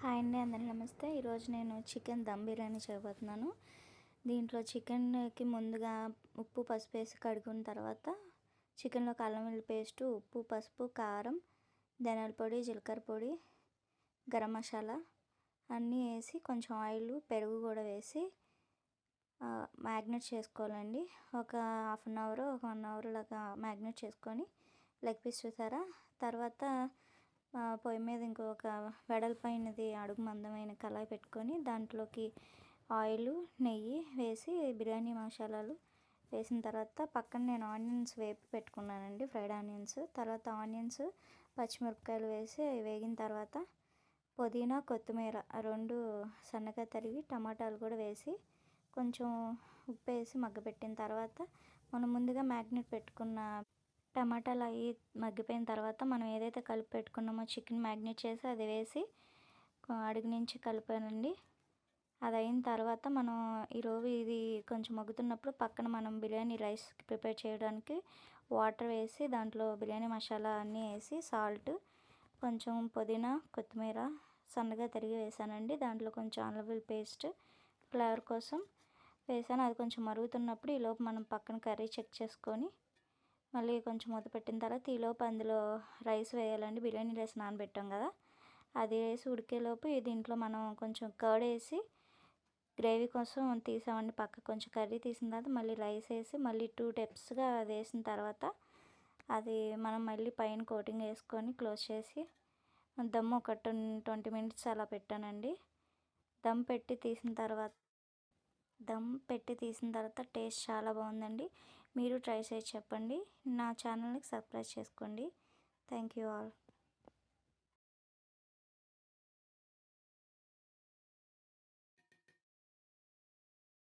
Hi అండి, అందరికీ నమస్తే. ఈరోజు నేను చికెన్ దమ్ బిర్యానీ చేయబోతున్నాను. దీంట్లో చికెన్కి ముందుగా ఉప్పు పసుపు వేసి కడుగున్న తర్వాత చికెన్లోకి అల్లం వెల్లుల్లి పేస్టు, ఉప్పు పసుపు కారం, ధనియాల పొడి, జీలకర్ర పొడి, గరం మసాలా అన్నీ వేసి కొంచెం ఆయిల్ పెరుగు కూడా వేసి మ్యాగ్నేట్ చేసుకోవాలండి. ఒక హాఫ్ అన్ అవర్ 1 అవర్ లాగా మ్యాగ్నేట్ చేసుకొని లెగ్ పీస్ చూసారా. తర్వాత పొయ్యి మీద ఇంకొక వెడల్పైనది అడుగు మందమైన కళాయి పెట్టుకొని దాంట్లోకి ఆయిల్ నెయ్యి వేసి బిర్యానీ మసాలాలు వేసిన తర్వాత పక్కన నేను ఆనియన్స్ వేపి పెట్టుకున్నానండి, ఫ్రైడ్ ఆనియన్స్. తర్వాత ఆనియన్స్ పచ్చిమిరపకాయలు వేసి వేగిన తర్వాత పుదీనా కొత్తిమీర రెండు సన్నగా తరిగి టమాటాలు కూడా వేసి కొంచెం ఉప్పు వేసి మగ్గపెట్టిన తర్వాత మనం ముందుగా మ్యాగ్నేట్ పెట్టుకున్న టమాటాలు అవి మగ్గిపోయిన తర్వాత మనం ఏదైతే కలిపి పెట్టుకున్నామో చికెన్ మ్యాగ్నేట్ చేసి అది వేసి అడుగు నుంచి కలిపానండి. అది అయిన తర్వాత మనం ఈరోజు ఇది కొంచెం మగ్గుతున్నప్పుడు పక్కన మనం బిర్యానీ రైస్ ప్రిపేర్ చేయడానికి వాటర్ వేసి దాంట్లో బిర్యానీ మసాలా అన్నీ వేసి సాల్ట్ కొంచెం పుదీనా కొత్తిమీర సన్నగా తరిగి వేసానండి. దాంట్లో కొంచెం అల్లం వెల్లుల్లి పేస్ట్ ఫ్లేవర్ కోసం వేసాను. అది కొంచెం మరుగుతున్నప్పుడు ఈలోపు మనం పక్కన కర్రీ చెక్ చేసుకొని మళ్ళీ కొంచెం మూత పెట్టిన తర్వాత ఈలోపు అందులో రైస్ వేయాలండి. బిర్యానీ రైస్ నానబెట్టాం కదా, అది వేసి ఉడికేలోపు దీంట్లో మనం కొంచెం కర్డ్ వేసి గ్రేవీ కోసం తీసామండి. పక్క కొంచెం కర్రీ తీసిన తర్వాత మళ్ళీ రైస్ వేసి మళ్ళీ 2 టెప్స్గా అది వేసిన తర్వాత అది మనం మళ్ళీ పైన కోటింగ్ వేసుకొని క్లోజ్ చేసి దమ్ ఒక 20 మినిట్స్ అలా పెట్టానండి. దమ్ పెట్టి తీసిన తర్వాత టేస్ట్ చాలా బాగుందండి. మీరు ట్రై చేసి చెప్పండి. నా ఛానల్ని సబ్స్క్రైబ్ చేసుకోండి. Thank you all.